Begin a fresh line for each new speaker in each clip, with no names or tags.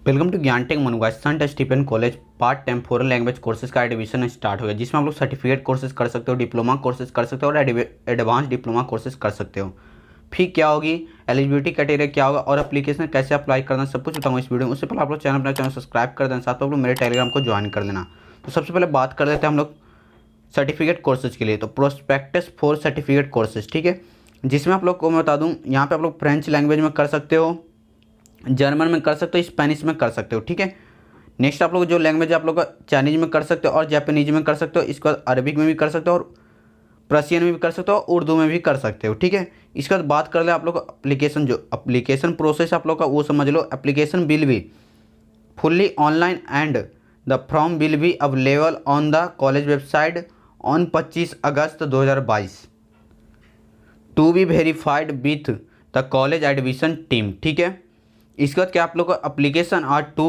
Welcome to Gyan tech मनुगा। Saint Stephen college part time foreign language courses का admission start हो गया, जिसमें आप लोग सर्टिफिकेट कोर्सेज कर सकते हो, डिप्लोमा कोर्सेज कर सकते हो और एडवांस डिप्लोमा कोर्सेज कर सकते हो। फी क्या होगी, एलिजिबिलिटी क्राइटेरिया क्या होगा और एप्लीकेशन कैसे अप्लाई करना, सब कुछ बताऊंगा इस वीडियो में। उससे पहले आप लोग अपना चैनल सब्सक्राइब कर देना, साथ में आप लोग मेरे टेलीग्राम को ज्वाइन कर लेना। तो सबसे पहले बात कर लेते हैं हम लोग सर्टिफिकेट कोर्सेज के लिए। तो प्रोस्पेक्टस फॉर सर्टिफिकेट कोर्सेज, ठीक है, जिसमें आप लोग को मैं बता दूं, यहाँ पे आप लोग फ्रेंच लैंग्वेज में कर सकते हो, जर्मन में कर सकते हो, स्पेनिश में कर सकते हो, ठीक है। नेक्स्ट आप लोग जो लैंग्वेज आप लोग चाइनीज में कर सकते हो और जापानीज में कर सकते हो, इसके बाद अरबिक में भी कर सकते हो और प्रशियन में भी कर सकते हो और उर्दू में भी कर सकते हो, ठीक है। इसके बाद बात कर ले आप लोग एप्लीकेशन, जो एप्लीकेशन प्रोसेस आप लोग का वो समझ लो। Application will be fully online and the form will be available on the college website on 25 August 2022 to be verified with the college admission team, ठीक है। इसके बाद क्या आप लोग को एप्लीकेशन आर टू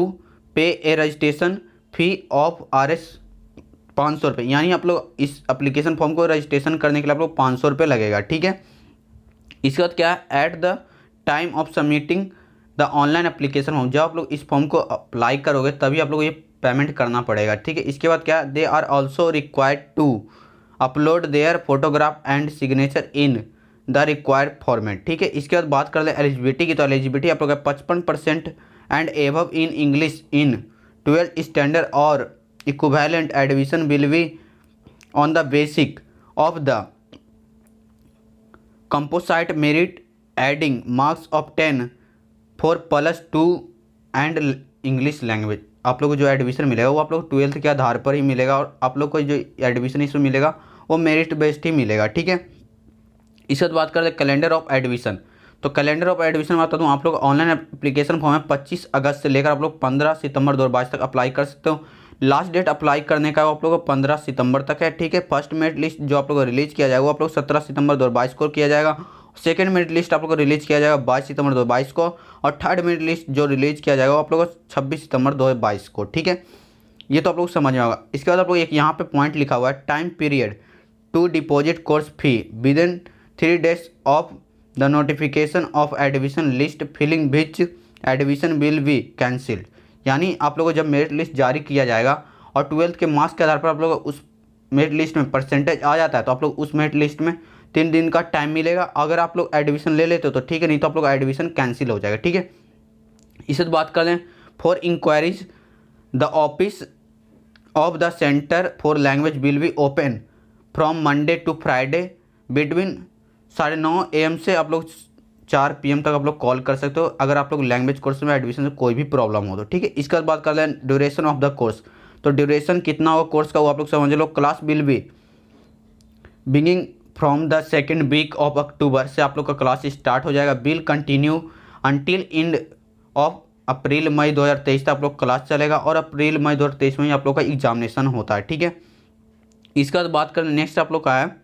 पे ए रजिस्ट्रेशन फी ऑफ RS 500 रुपये, यानी आप लोग इस एप्लीकेशन फॉर्म को रजिस्ट्रेशन करने के लिए आप लोग 500 रुपये लगेगा, ठीक है। इसके बाद क्या है, at the time of submitting the online application form, जब आप लोग इस फॉर्म को अप्लाई करोगे तभी आप लोग ये पेमेंट करना पड़ेगा, ठीक है। इसके बाद क्या, they are also required to upload their photograph and signature in the required format, ठीक है। इसके बाद बात कर ले एलिजिबिलिटी की। तो एलिजिबिलिटी आप लोग 55% and above in English in 12th standard और equivalent admission will be on the basic of the composite merit adding marks of 10 for +2 and English language. आप लोग को जो एडमिशन मिलेगा वो आप लोग 12th के आधार पर ही मिलेगा और आप लोग को जो एडमिशन इसमें मिलेगा वो मेरिट बेस्ड ही मिलेगा, ठीक है। इसके बाद बात करते हैं कैलेंडर ऑफ एडमिशन। तो कैलेंडर ऑफ एडमिशन बता दूँ, आप लोग ऑनलाइन एप्लीकेशन फॉर्म है 25 अगस्त से लेकर आप लोग 15 सितंबर 2022 तक अप्लाई कर सकते हो। लास्ट डेट अप्लाई करने का आप लोग को 15 सितंबर तक है, ठीक है। फर्स्ट मेरिट लिस्ट जो आप लोग को रिलीज किया जाएगा वो आप लोग 17 सितंबर 2022 को किया जाएगा। सेकंड मेरिट लिस्ट आप लोग को रिलीज किया जाएगा 22 सितंबर 2022 को और थर्ड मेरिट लिस्ट जो रिलीज किया जाएगा वो आप लोग को 26 सितंबर 2022 को, ठीक है। ये तो आप लोग समझ में होगा। इसके बाद आप लोग एक यहाँ पे पॉइंट लिखा हुआ है, time period to deposit course fee within 3 days of the notification of admission list filling which admission will be cancelled, यानी आप लोगों को जब मेरिट लिस्ट जारी किया जाएगा और 12th के मार्क्स के आधार पर आप लोग उस मेरिट लिस्ट में परसेंटेज आ जाता है तो आप लोग उस मेरिट लिस्ट में 3 दिन का टाइम मिलेगा। अगर आप लोग एडमिशन ले लेते हो तो ठीक है, नहीं तो आप लोग एडमिशन कैंसिल हो जाएगा, ठीक है। इसे तो बात कर लें, for inquiries the office of the centre for language will be open from Monday to Friday between 9:30 AM से आप लोग 4 PM तक आप लोग कॉल कर सकते हो अगर आप लोग लैंग्वेज कोर्स में एडमिशन से कोई भी प्रॉब्लम हो तो, ठीक है। इसके बाद बात कर लें ड्यूरेशन ऑफ द कोर्स। तो ड्यूरेशन कितना होगा कोर्स का वो आप लोग समझ लो। Class will be beginning from the second week of October से आप लोग का क्लास स्टार्ट हो जाएगा। Will continue until end of April May 2023 तक आप लोग क्लास चलेगा और अप्रैल मई 2023 में ही आप लोग का एग्जामिनेशन होता है, ठीक है। इसके बाद बात करें नेक्स्ट आप लोग का है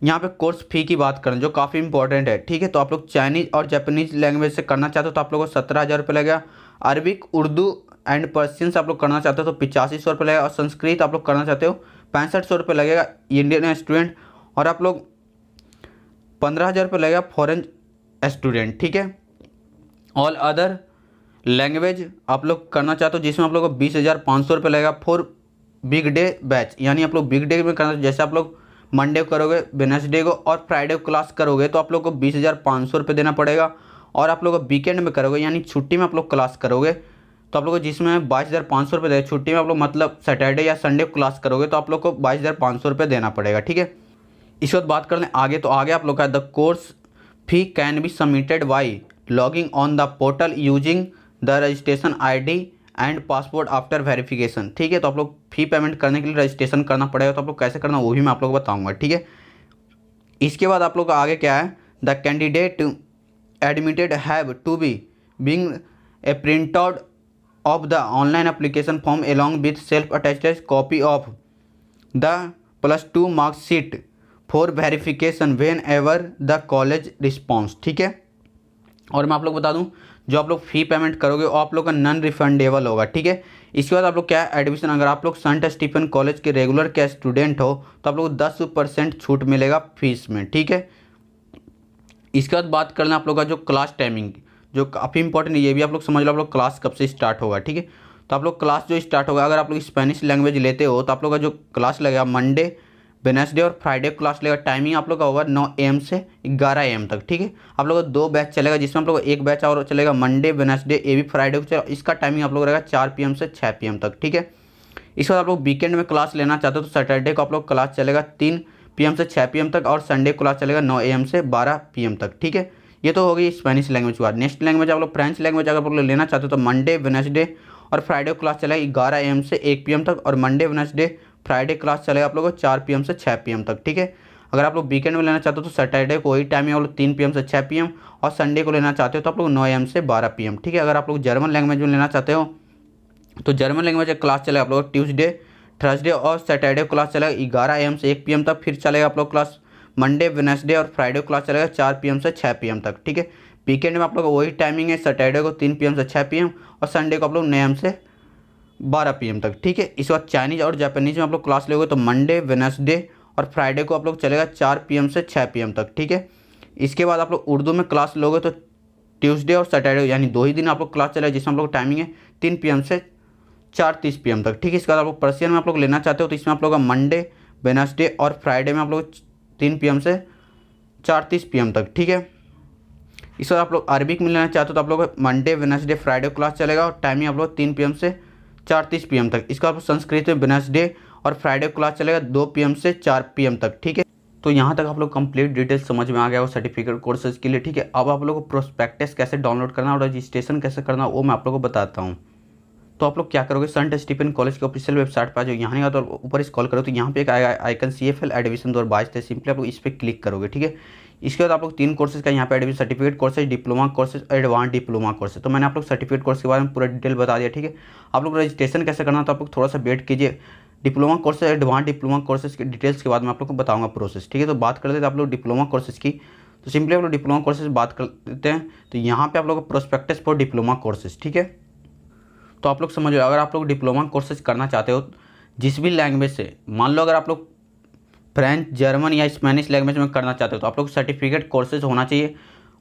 यहाँ पे कोर्स फी की बात करें जो काफ़ी इंपॉर्टेंट है, ठीक है। तो आप लोग चाइनीज़ और जापानीज लैंग्वेज से करना चाहते हो तो आप लोगों को 17,000 रुपये लगेगा। अरबिक, उर्दू एंड पर्शियन से आप लोग करना चाहते हो तो 8500 रुपये लगेगा और संस्कृत आप लोग करना चाहते हो 6500 रुपये लगेगा इंडियन स्टूडेंट और आप लोग 15,000 रुपये लगेगा फॉरेन स्टूडेंट, ठीक है। ऑल अदर लैंग्वेज आप लोग करना चाहते हो जिसमें आप लोग को 20,500 रुपये लगेगा फॉर बिग डे बैच, यानी आप लोग बिग डे में करना, जैसे आप लोग मंडे को करोगे, वेडनेसडे को और फ्राइडे को क्लास करोगे तो आप लोग को 20,500 रुपये देना पड़ेगा। और आप लोग वीकेंड में करोगे यानी छुट्टी में आप लोग क्लास करोगे तो आप लोग को जिसमें 22,500 रुपये देगा, छुट्टी में आप लोग मतलब सैटरडे या संडे को क्लास करोगे तो आप लोग को 22,500 रुपये देना पड़ेगा, ठीक है। इस वक्त बात कर लें आगे, तो आगे आप लोग का the course fee can be submitted by logging on the portal using the registration ID and passport after verification, ठीक है। तो आप लोग फी पेमेंट करने के लिए रजिस्ट्रेशन करना पड़ेगा, तो आप लोग कैसे करना वो भी मैं आप लोग को बताऊंगा, ठीक है। इसके बाद आप लोग का आगे क्या है, the candidate admitted have to be bring a print out of the online application form along with self attested copy of the +2 marksheet for verification whenever the college response, ठीक है। और मैं आप लोग बता दूं जो आप लोग फ़ी पेमेंट करोगे वो आप लोग का नॉन रिफंडेबल होगा, ठीक है। इसके बाद आप लोग क्या है, एडमिशन अगर आप लोग सेंट स्टीफन कॉलेज के रेगुलर के स्टूडेंट हो तो आप लोग को 10% छूट मिलेगा फीस में, ठीक है। इसके बाद बात करना आप लोग का जो क्लास टाइमिंग, जो काफ़ी इंपॉर्टेंट, ये भी आप लोग समझ लो आप लोग क्लास कब से स्टार्ट होगा, ठीक है। तो आप लोग क्लास जो स्टार्ट होगा, अगर आप लोग स्पेनिश लैंग्वेज लेते हो तो आप लोग का जो क्लास लगेगा मंडे, वेडनेसडे और फ्राइडे को क्लास लगेगा। टाइमिंग आप लोग का होगा 9 AM से 11 AM तक, ठीक है। आप लोग का 2 बैच चलेगा, जिसमें आप लोग का एक बैच और चलेगा मंडे वेडनेसडे, ये भी फ्राइडे को चलेगा। इसका टाइमिंग आप लोग रहेगा 4 PM से 6 PM तक, ठीक है। इसके बाद आप लोग वीकेंड में क्लास लेना चाहते हो तो सैटरडे को आप लोग क्लास चलेगा 3 PM से 6 PM तक, और संडे क्लास चलेगा 9 AM से 12 PM तक, ठीक है। ये तो होगी स्पेनिश लैंग्वेज के बाद। नेक्स्ट लैंग्वेज आप लोग फ्रेंच लैंग्वेज अगर आप लोग लेना चाहते हो तो मंडे वेडनेसडे और फ्राइडे क्लास चलेगा 11 AM से 1 PM तक, और मंडे वेडनेसडे फ्राइडे क्लास चलेगा आप लोगों को 4 PM से 6 PM तक, ठीक है। अगर आप लोग वीकेंड में लेना चाहते हो तो सैटरडे को वही टाइम है, आप लोग 3 PM से 6 PM, और संडे को लेना चाहते हो तो आप लोग 9 AM से 12 PM, ठीक है। अगर आप लोग जर्मन लैंग्वेज में लेना चाहते हो तो जर्मन लैंग्वेज का क्लास चलेगा आप लोग ट्यूसडे, थर्सडे और सैटरडे क्लास चलेगा 11 AM से 1 PM तक। फिर चलेगा आप लोग क्लास मंडे वेडनेसडे और फ्राइडे क्लास चलेगा 4 PM से 6 PM तक, ठीक है। वीकेंड में आप लोग वही टाइमिंग है, सैटरडे को 3 PM से 6 PM, और संडे को आप लोग 9 AM से 12 PM तक, ठीक है। इस बार चाइनीज़ और जापानीज़ में आप लोग क्लास लोगे तो मंडे वेडनेसडे और फ्राइडे को आप लोग चलेगा 4 PM से 6 PM तक, ठीक है। इसके बाद आप लोग उर्दू में क्लास लोगे तो ट्यूसडे और सैटरडे यानी 2 ही दिन आप लोग क्लास चलेगा, जिसमें आप लोग टाइमिंग है 3 PM से 4:30 PM तक, ठीक है। इसके बाद आप लोग पर्शियन में आप लोग लेना चाहते हो तो इसमें आप लोग का मंडे वेडनेसडे और फ्राइडे में आप लोग 3 PM से 4:30 PM तक, ठीक है। इस बाद आप लोग अरबिक में लेना चाहते हो तो आप लोग मंडे वेडनेसडे फ्राइडे क्लास चलेगा, और टाइमिंग आप लोग 3 PM से 4:30 PM तक। इसका आप संस्कृत में वेडनेसडे और फ्राइडे क्लास चलेगा 2 PM से 4 PM तक, ठीक है। तो यहाँ तक आप लोग कंप्लीट डिटेल्स समझ में आ गया वो सर्टिफिकेट कोर्सेज के लिए, ठीक है। अब आप लोग को प्रोस्पेक्टस कैसे डाउनलोड करना और रजिस्ट्रेशन कैसे करना वो मैं आप लोग को बताता हूँ। तो आप लोग क्या करोगे, सेंट स्टीफन कॉलेज के ऑफिशियल वेबसाइट पर आ जाओ। यहाँ नहीं आता तो ऊपर स्क्रॉल करो तो यहाँ पे एक आइकन CFL एडमिशन 2022 है, सिंपली आप लोग इस पर क्लिक करोगे, ठीक है। इसके बाद आप लोग 3 कोर्सेज का यहाँ पे admission, certificate courses, diploma courses, advance diploma courses. तो मैंने आप लोग सर्टिफिकेट कोर्स के बारे में पूरा डिटेल बता दिया, ठीक है। आप लोग रजिस्ट्रेशन कैसे करना तो आप लोग थोड़ा सा वेट कीजिए। Diploma courses, advance diploma courses के डिटेल्स के बाद मैं आप लोग को बताऊँगा प्रोसेस, ठीक है। तो बात कर लेते हैं आप लोग डिप्लोमा कोर्सेज की। तो सिंपली आप लोग डिप्लोमा कोर्सेज बात कर लेते हैं। तो यहाँ पे आप लोग प्रोस्पेक्टस फॉर डिप्लोमा कोर्सेज, ठीक है। तो आप लोग समझ लो, अगर आप लोग डिप्लोमा कोर्सेज करना चाहते हो जिस भी लैंग्वेज से, मान लो अगर आप लोग फ्रेंच, जर्मन या स्पेनिश लैंग्वेज में करना चाहते हो तो आप लोग सर्टिफिकेट कोर्सेज होना चाहिए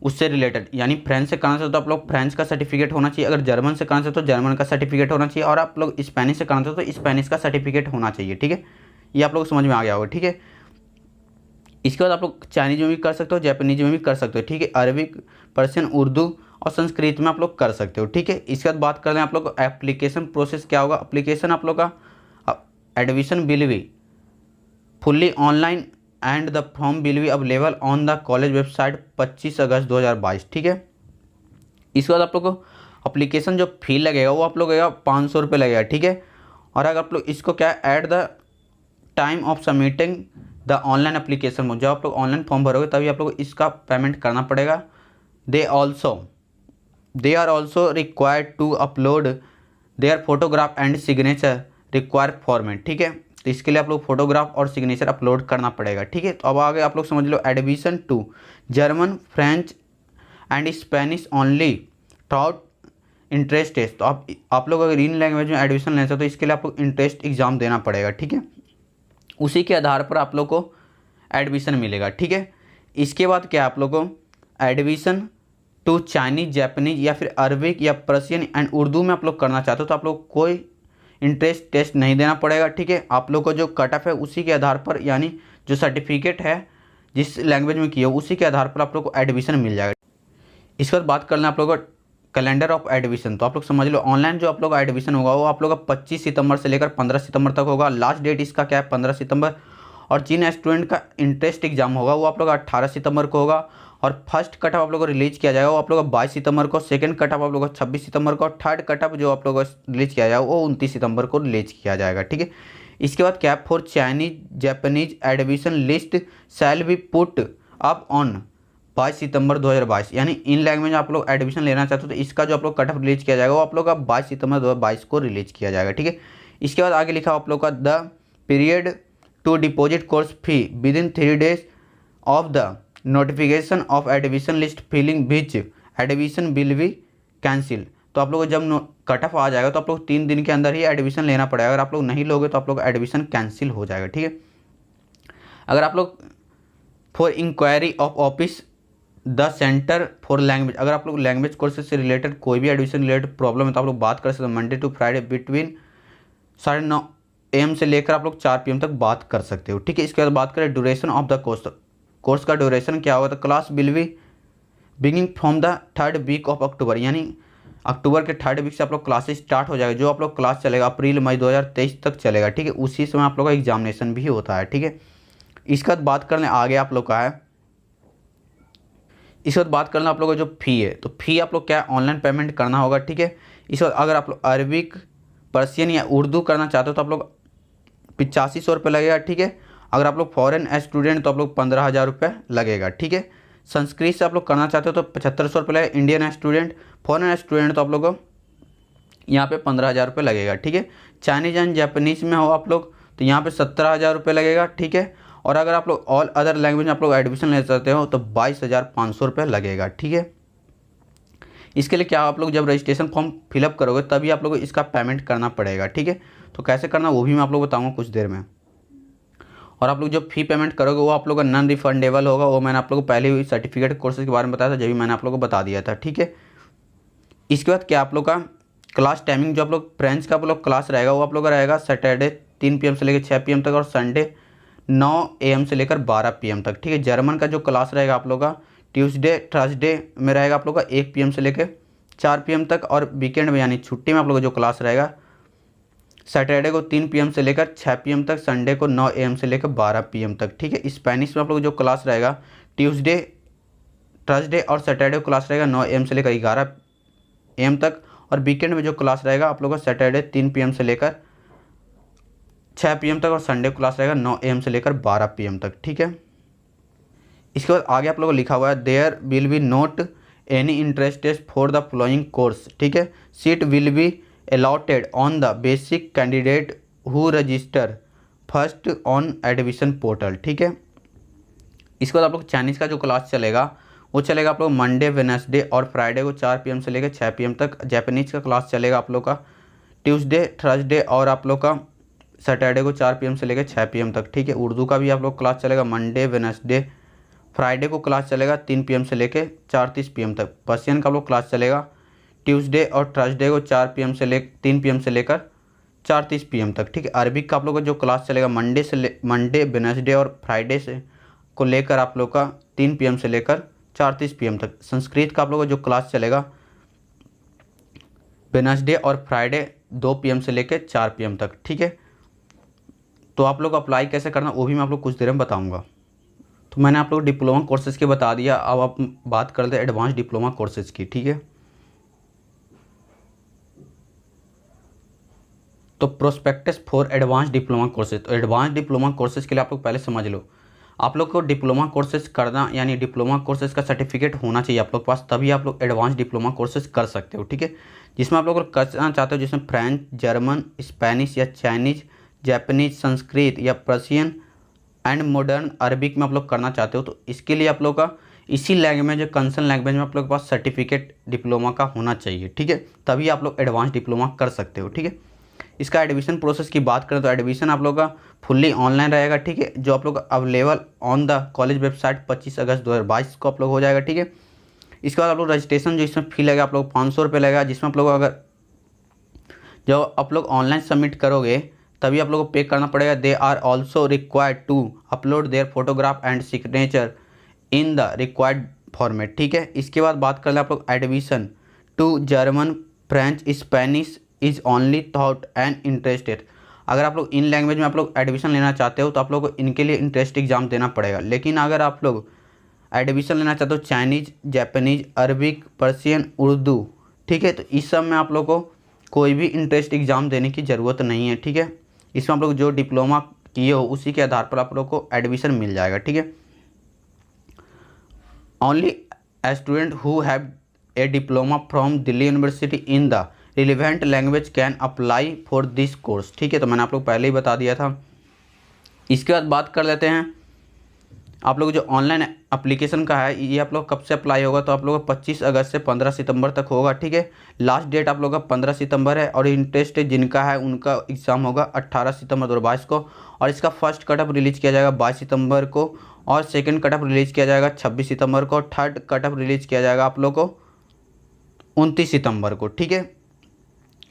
उससे रिलेटेड। यानी फ्रेंच से करना चाहते हो तो आप लोग फ्रेंच का सर्टिफिकेट होना चाहिए, अगर जर्मन से करना चाहते हो तो जर्मन का सर्टिफिकेट होना चाहिए, और आप लोग स्पेनिश से करना चाहते हो तो स्पेनिश का सर्टिफिकेट होना चाहिए, ठीक है। ये आप लोग समझ में आ गया होगा, ठीक है। इसके बाद आप लोग चाइनीज में भी कर सकते हो, जापानीज में भी कर सकते हो, ठीक है। अरबिक, पर्शियन, उर्दू और संस्कृत में आप लोग कर सकते हो, ठीक है। इसके बाद बात कर लें आप लोग एप्लीकेशन प्रोसेस क्या होगा। एप्लीकेशन आप लोग का admission will be fully online and the form will be available on the college website 25 August 2022, ठीक है। इसके बाद आप लोग को अप्लीकेशन जो फी लगेगा वो आप लोग लगेगा 500 रुपये लगेगा, ठीक है। और अगर आप लोग इसको क्या at the time of submitting the online application में, जब आप लोग ऑनलाइन फॉर्म भरोगे तभी आप लोग इसका पेमेंट करना पड़ेगा। They are also required to upload their photograph and signature require format, ठीक है। तो इसके लिए आप लोग फोटोग्राफ और सिग्नेचर अपलोड करना पड़ेगा, ठीक है। तो अब आगे आप लोग समझ लो, admission to German, French and Spanish only throughout entrance test. तो आप लोग अगर इन लैंग्वेज में एडमिशन लेना चाहते हो तो इसके लिए आप लोग इंट्रेंस एग्जाम देना पड़ेगा, ठीक है। उसी के आधार पर आप लोग को एडमिशन मिलेगा, ठीक है। इसके बाद क्या आप लोग को एडमिशन टू चाइनीज, जापानीज या फिर अरबिक या पर्शियन एंड उर्दू में आप लोग करना चाहते हो तो आप लोग कोई इंट्रेंस टेस्ट नहीं देना पड़ेगा, ठीक है। आप लोग को जो कट ऑफ है उसी के आधार पर, यानी जो सर्टिफिकेट है जिस लैंग्वेज में किया उसी के आधार पर आप लोग को एडमिशन मिल जाएगा। इसके बाद बात करना आप लोग का कैलेंडर ऑफ एडमिशन। तो आप लोग समझ लो, ऑनलाइन जो आप लोग का एडमिशन होगा वो आप लोग का 25 सितंबर से लेकर 15 सितंबर तक होगा। लास्ट डेट इसका क्या है 15 सितंबर। और जिन स्टूडेंट का इंट्रेंस एग्जाम होगा वो आप लोग का 18 सितंबर को होगा। और फर्स्ट कट ऑफ आप लोग को रिलीज किया जाएगा वो आप लोग का 22 सितंबर को, सेकंड कट ऑफ आप लोग का 26 सितंबर को, और थर्ड कट ऑफ जो आप लोग को रिलीज किया जाएगा वो 29 सितंबर को रिलीज किया जाएगा, ठीक है। इसके बाद cap for Chinese, Japanese admission list shall be put up on 22 सितंबर 2022। यानी इन लैंग्वेज में आप लोग एडमिशन लेना चाहते हो तो इसका जो आप लोग कट ऑफ रिलीज किया जाएगा वो आप लोग का 22 सितंबर 2022 को रिलीज किया जाएगा, ठीक है। इसके बाद आगे लिखा आप लोग का the period to deposit course fee within 3 days of the notification of admission list filling which admission will be cancel. तो आप लोग को जब कट ऑफ आ जाएगा तो आप लोग 3 दिन के अंदर ही एडमिशन लेना पड़ेगा। अगर आप लोग नहीं लोगे तो आप लोग एडमिशन कैंसिल हो जाएगा, ठीक है। अगर आप लोग for inquiry of office the centre for language. अगर आप लोग लैंग्वेज कोर्सेज से रिलेटेड कोई भी एडमिशन रिलेटेड प्रॉब्लम है तो आप लोग बात कर सकते हो Monday to Friday between 9:30 AM से लेकर आप लोग 4 PM तक बात कर सकते हो, ठीक है। इसके बाद बात करें duration of the course. Course का ड्यूरेशन क्या होगा, तो class will be beginning from the 3rd week of October, यानी अक्टूबर के 3rd वीक से आप लोग क्लासेस स्टार्ट हो जाएगा। जो आप लोग क्लास चलेगा अप्रैल मई 2023 तक चलेगा, ठीक है। उसी समय आप लोग का एग्जामिनेशन भी होता है, ठीक है। इसके बाद बात कर लें आगे आप लोग का है, इसके बाद बात करना आप लोगों का जो फ़ी है, तो फ़ी आप लोग क्या ऑनलाइन पेमेंट करना होगा, ठीक है। इसके बाद अगर आप लोग अरबिक, पर्शियन या उर्दू करना चाहते हो तो आप लोग 8500 रुपये लगेगा, ठीक है। अगर आप लोग फॉरेन स्टूडेंट तो आप लोग 15,000 रुपये लगेगा, ठीक है। संस्कृत से आप लोग करना चाहते हो तो 7500 रुपये लगेगा इंडियन स्टूडेंट। फॉरेन स्टूडेंट तो आप लोग को यहाँ पे 15,000 रुपये लगेगा, ठीक है। चाइनीज एंड जापानीज़ में हो आप लोग तो यहाँ पे 17,000 रुपये लगेगा, ठीक है। और अगर आप लोग ऑल अदर लैंग्वेज में आप लोग एडमिशन ले सकते हो तो 22,500 रुपये लगेगा, ठीक है। इसके लिए क्या आप लोग जब रजिस्ट्रेशन फॉर्म फिलअप करोगे तभी आप लोग को इसका पेमेंट करना पड़ेगा, ठीक है। तो कैसे करना वो भी मैं आप लोग बताऊँगा कुछ देर में। और आप लोग जो फ़ी पेमेंट करोगे वो आप लोग का नॉन रिफंडेबल होगा, वो मैंने आप लोग को पहले ही सर्टिफिकेट कोर्सेज के बारे में बताया था, जब भी मैंने आप लोग को बता दिया था, ठीक है। इसके बाद क्या आप लोग का क्लास टाइमिंग, जो आप लोग फ्रेंच का आप लोग क्लास रहेगा वो आप लोग का रहेगा सैटरडे 3 PM से लेकर 6 PM तक और संडे 9 AM से लेकर 12 PM तक, ठीक है। जर्मन का जो क्लास रहेगा आप लोग का ट्यूसडे थर्सडे में रहेगा आप लोग का 1 PM से लेकर 4 PM तक, और वीकेंड में यानी छुट्टी में आप लोग का जो क्लास रहेगा सैटरडे को 3 PM से लेकर 6 PM तक, संडे को 9 AM से लेकर 12 PM तक, ठीक है। स्पेनिश में आप लोग जो क्लास रहेगा ट्यूसडे थर्सडे और सैटरडे को क्लास रहेगा 9 AM से लेकर 11 AM तक, और वीकेंड में जो क्लास रहेगा आप लोग का सैटरडे 3 PM से लेकर 6 PM तक, और संडे को क्लास रहेगा 9 AM से लेकर 12 PM तक, ठीक है। इसके बाद आगे आप लोगों को लिखा हुआ है there will be not any interest for the following course, ठीक है। Seat will be allotted on the basic candidate who register first on admission portal, ठीक है। इसके बाद आप लोग चाइनीज़ का जो क्लास चलेगा वो चलेगा आप लोग मंडे वेडनेसडे और फ्राइडे को 4 PM से लेकर 6 PM तक। जापानीज़ का क्लास चलेगा आप लोग का ट्यूसडे थर्सडे और आप लोग का सैटरडे को 4 PM से लेकर 6 PM तक, ठीक है। उर्दू का भी आप लोग क्लास चलेगा मंडे वेडनेसडे फ्राइडे को क्लास चलेगा 3 PM से लेकर 4:30 PM तक। पर्शियन का आप लोग क्लास चलेगा ट्यूसडे और थर्सडे को 3 PM से लेकर 4:30 PM तक, ठीक है। अरबिक का आप लोग का जो क्लास चलेगा मंडे वेडनेसडे और फ्राइडे से को लेकर आप लोग का 3 PM से लेकर 4:30 PM तक। संस्कृत का आप लोग का जो क्लास चलेगा वेडनेसडे और फ्राइडे 2 PM से लेकर 4 PM तक, ठीक है। तो आप लोग अप्लाई कैसे करना वो भी मैं आप लोग कुछ देर में बताऊंगा। तो मैंने आप लोग डिप्लोमा कोर्सेज़ के बता दिया, अब आप बात करते हैं एडवांस डिप्लोमा कोर्सेज़ की, ठीक है। तो prospectus for advance diploma courses, तो एडवांस डिप्लोमा कोर्सेज़ के लिए आप लोग पहले समझ लो, आप लोग को डिप्लोमा कोर्सेज करना यानी डिप्लोमा कोर्सेज का सर्टिफिकेट होना चाहिए आप लोग के पास, तभी आप लोग एडवांस डिप्लोमा कोर्सेज कर सकते हो, ठीक है। जिसमें आप लोग करना चाहते हो जिसमें फ्रेंच, जर्मन, स्पेनिश या चाइनीज, जापानीज, संस्कृत या पर्शियन एंड मॉडर्न अरबिक में आप लोग करना चाहते हो, तो इसके लिए आप लोग का इसी लैंग्वेज कंसर्न लैंग्वेज में आप लोग के पास सर्टिफिकेट डिप्लोमा का होना चाहिए, ठीक है। तभी आप लोग एडवांस डिप्लोमा कर सकते हो, ठीक है। इसका एडमिशन प्रोसेस की बात करें तो एडमिशन आप लोग का फुल्ली ऑनलाइन रहेगा, ठीक है। जो आप लोग available on the college website 25 August 2022 को आप लोग हो जाएगा, ठीक है। इसके बाद आप लोग रजिस्ट्रेशन जो इसमें फ़ी लगेगा आप लोग 500 रुपये लगेगा, जिसमें आप लोग अगर जो आप लोग ऑनलाइन सबमिट करोगे तभी आप लोग को पे करना पड़ेगा। They are also required to upload their photograph and signature in the required format, ठीक है। इसके बाद बात कर लें आप लोग admission to German, French, Spanish is only thought and interested. अगर आप लोग इन लैंग्वेज में आप लोग एडमिशन लेना चाहते हो तो आप लोग को इनके लिए इंटरेस्ट एग्जाम देना पड़ेगा। लेकिन अगर आप लोग एडमिशन लेना चाहते हो Chinese, Japanese, Arabic, Persian, Urdu, ठीक है, तो इस सब में आप लोग को कोई भी इंटरेस्ट एग्ज़ाम देने की ज़रूरत नहीं है, ठीक है। इसमें आप लोग जो डिप्लोमा किए हो उसी के आधार पर आप लोग को एडमिशन मिल जाएगा, ठीक है। Only a student who have a diploma from Delhi university in the relevant language can apply for this course, ठीक है। तो मैंने आप लोग पहले ही बता दिया था। इसके बाद बात कर लेते हैं आप लोग जो ऑनलाइन एप्लीकेशन का है ये आप लोग कब से अप्लाई होगा, तो आप लोग 25 अगस्त से 15 सितंबर तक होगा, ठीक है। लास्ट डेट आप लोग का 15 सितंबर है और इंटरेस्ट जिनका है उनका एग्ज़ाम होगा 18 सितंबर 2022 को, और इसका फर्स्ट कट ऑफ रिलीज किया जाएगा 22 सितंबर को और सेकंड कट ऑफ रिलीज़ किया जाएगा 26 सितंबर को, थर्ड कट ऑफ रिलीज़ किया जाएगा आप लोग को 29 सितंबर को, ठीक है।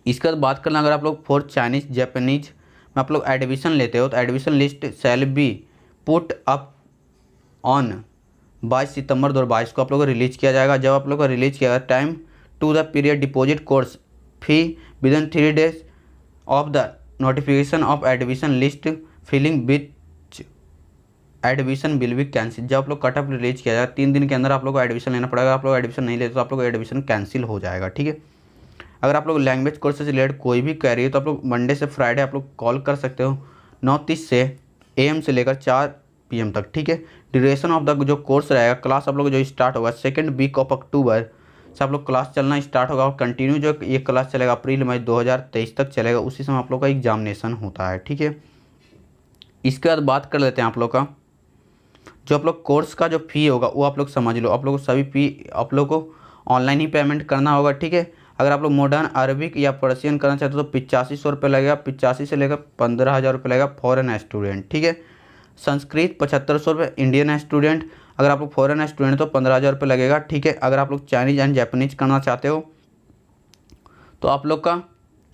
इसके बाद बात करना अगर आप लोग फॉर चाइनीज़ जापानीज में आप लोग एडमिशन लेते हो तो admission list shall be put up on 22 सितंबर 2022 को आप लोगों को रिलीज़ किया जाएगा। जब आप लोग को रिलीज़ किया जाएगा, time to the period deposit course fee within 3 days of the notification of admission list filling which admission will be cancel. जब आप लोग कट ऑफ रिलीज किया जाएगा 3 दिन के अंदर आप लोग को एडमिशन लेना पड़ेगा। आप लोग एडमिशन नहीं लेते तो आप लोग को एडमिशन कैंसिल हो जाएगा, ठीक है। अगर आप लोग लैंग्वेज कोर्स से रिलेटेड कोई भी क्वेरी है तो आप लोग मंडे से फ्राइडे आप लोग कॉल कर सकते हो 9:30 से AM से लेकर 4 PM तक, ठीक है। ड्यूरेशन ऑफ द जो कोर्स रहेगा, क्लास आप लोग जो स्टार्ट होगा 2nd वीक ऑफ अक्टूबर से आप लोग क्लास चलना स्टार्ट होगा और कंटिन्यू जो ये क्लास चलेगा अप्रैल मई 2023 तक चलेगा। उसी समय आप लोग का एग्जामिनेशन होता है, ठीक है। इसके बाद बात कर लेते हैं आप लोग का जो आप लोग कोर्स का जो फ़ी होगा वो आप लोग समझ लो। आप लोग को सभी फ़ी आप लोग को ऑनलाइन ही पेमेंट करना होगा, ठीक है। अगर आप लोग मॉडर्न अरबिक या पर्शियन करना चाहते हो तो 8500 रुपये लगेगा, 85 से लेकर 15,000 रुपये लगेगा फॉरेन स्टूडेंट, ठीक है। संस्कृत 7500 रुपये इंडियन स्टूडेंट, अगर आप लोग फॉरेन स्टूडेंट तो 15,000 रुपये लगेगा, ठीक है। अगर आप लोग चाइनीज़ एंड जापानीज करना चाहते हो तो आप लोग का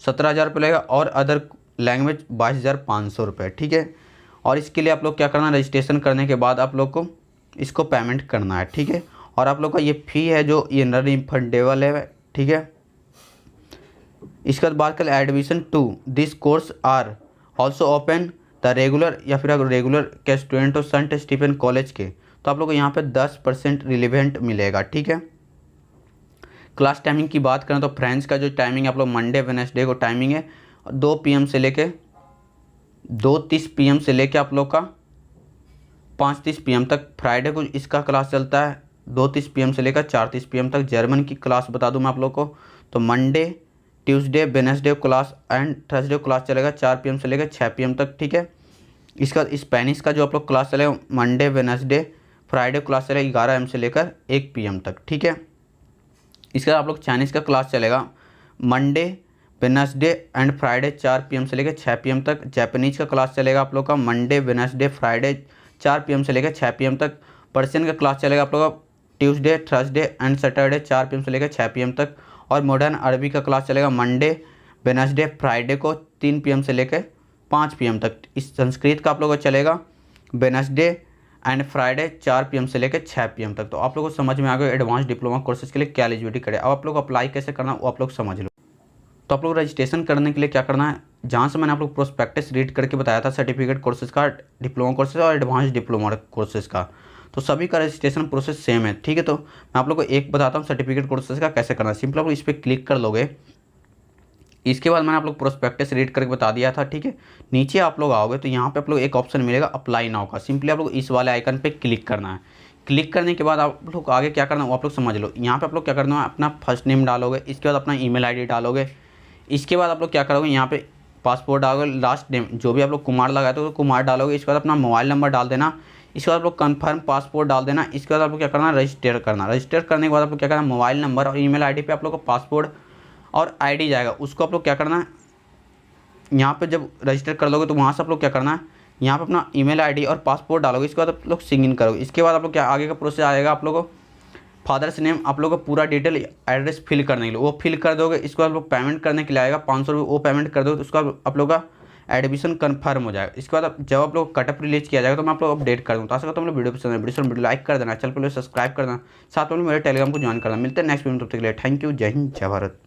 17,000 रुपये लगेगा और अदर लैंग्वेज 22,500 रुपये, ठीक है। और इसके लिए आप लोग क्या करना है, रजिस्ट्रेशन करने के बाद आप लोग को इसको पेमेंट करना है, ठीक है। और आप लोग का ये फ़ी है जो ये नॉन रिफंडेबल है, ठीक है। इसके बाद बात करें admission to this course are also open the regular या फिर अगर रेगुलर के स्टूडेंट हो सेंट स्टीफन कॉलेज के तो आप लोग को यहाँ पे 10% रिलीवेंट मिलेगा, ठीक है। क्लास टाइमिंग की बात करें तो फ्रेंच का जो टाइमिंग आप लोग मंडे वेडनेसडे को टाइमिंग है 2 PM से लेके 2:30 PM से लेके आप लोग का 5:30 PM तक। फ्राइडे को इसका क्लास चलता है 2:30 PM से लेकर 4:30 PM तक। जर्मन की क्लास बता दूं मैं आप लोग को तो Monday Tuesday Wednesday class and Thursday class चलेगा 4 PM से लेकर 6 PM तक, ठीक है। इसका स्पेनिश का जो आप लोग क्लास चलेगा मंडे वेडनेसडे फ्राइडे क्लास चलेगा 11 AM से लेकर 1 PM तक, ठीक है। इसके बाद आप लोग चाइनीज़ का क्लास चलेगा Monday Wednesday and Friday 4 PM से लेकर 6 PM तक। जापानीज का क्लास चलेगा आप लोग का मंडे वेडनेसडे फ्राइडे 4 PM से लेकर 6 PM तक। पर्शियन का क्लास चलेगा आप लोग का Tuesday Thursday and Saturday 4 PM से लेकर 6 PM तक। और मॉडर्न अरबी का क्लास चलेगा मंडे वेडनेसडे फ्राइडे को 3 PM से लेकर 5 PM तक। इस संस्कृत का आप लोगों को चलेगा वेडनेसडे एंड फ्राइडे 4 PM से लेकर 6 PM तक। तो आप लोगों को समझ में आ गया एडवांस डिप्लोमा कोर्सेज के लिए क्या एलिजिबिलिटी करें। अब आप लोग अप्लाई कैसे करना वो आप लोग समझ लो। तो आप लोग रजिस्ट्रेशन करने के लिए क्या करना है, जहाँ से मैंने आप लोग प्रोस्पेक्टस रीड करके बताया था सर्टिफिकेट कोर्सेज का, डिप्लोमा कोर्सेज और एडवांस डिप्लोमा कोर्सेज का, तो सभी का रजिस्ट्रेशन प्रोसेस सेम है, ठीक है। तो मैं आप लोग को एक बताता हूँ सर्टिफिकेट कोर्सेज का कैसे करना है। सिंपल आप लोग इस पर क्लिक कर लोगे। इसके बाद मैंने आप लोग प्रोस्पेक्टस रीड करके बता दिया था, ठीक है। नीचे आप लोग आओगे तो यहाँ पे आप लोग एक ऑप्शन मिलेगा अप्लाई नाउ का। सिंपली आप लोग इस वाले आइकन पे क्लिक करना है। क्लिक करने के बाद आप लोग आगे क्या करना है वो आप लोग समझ लो। यहाँ पे आप लोग क्या करना है, अपना फर्स्ट नेम डालोगे, इसके बाद अपना ईमेल आईडी डालोगे। इसके बाद आप लोग क्या करोगे, यहाँ पे पासपोर्ट डालोगे, लास्ट नेम जो भी आप लोग कुमार लगाए तो कुमार डालोगे। इसके बाद अपना मोबाइल नंबर डाल देना। इसके बाद आप लोग कन्फर्म पासपोर्ट डाल देना। इसके बाद आप लोग क्या करना है, रजिस्टर करना। रजिस्टर करने के बाद आप लोग क्या करना है, मोबाइल नंबर और ईमेल आईडी पे आप लोग का पासपोर्ट और आईडी जाएगा, उसको आप लोग क्या करना है, यहाँ पे जब रजिस्टर कर लोगे तो वहाँ से आप लोग क्या करना है, यहाँ पे अपना ईमेल आईडी और पासपोर्ट डालोगे। इसके बाद आप लोग सिंग इन करोगे। इसके बाद आप लोग क्या आगे का प्रोसेस आएगा, आप लोग को फादर्स नेम आप लोग को पूरा डिटेल एड्रेस फिल करने के लिए वो फिल कर दोगे। इसके बाद आप लोग पेमेंट करने के लिए आएगा 500 रुपये, वो पेमेंट कर दोगे तो उसका आप लोग का एडमिशन कन्फर्म हो जाएगा। इसके बाद जब आप लोग कटअप रिलीज किया जाएगा तो मैं आप लोग अपडेट कर दूँ। तो आशा करता हूँ वीडियो पसंद है, वीडियो लाइक कर देना, चैनल को सब्सक्राइब करना, साथ में मेरे टेलीग्राम को ज्वाइन करना। मिलते हैं नेक्स्ट वीडियो में, तब तक के लिए थैंक यू, जय हिंद, जय भारत।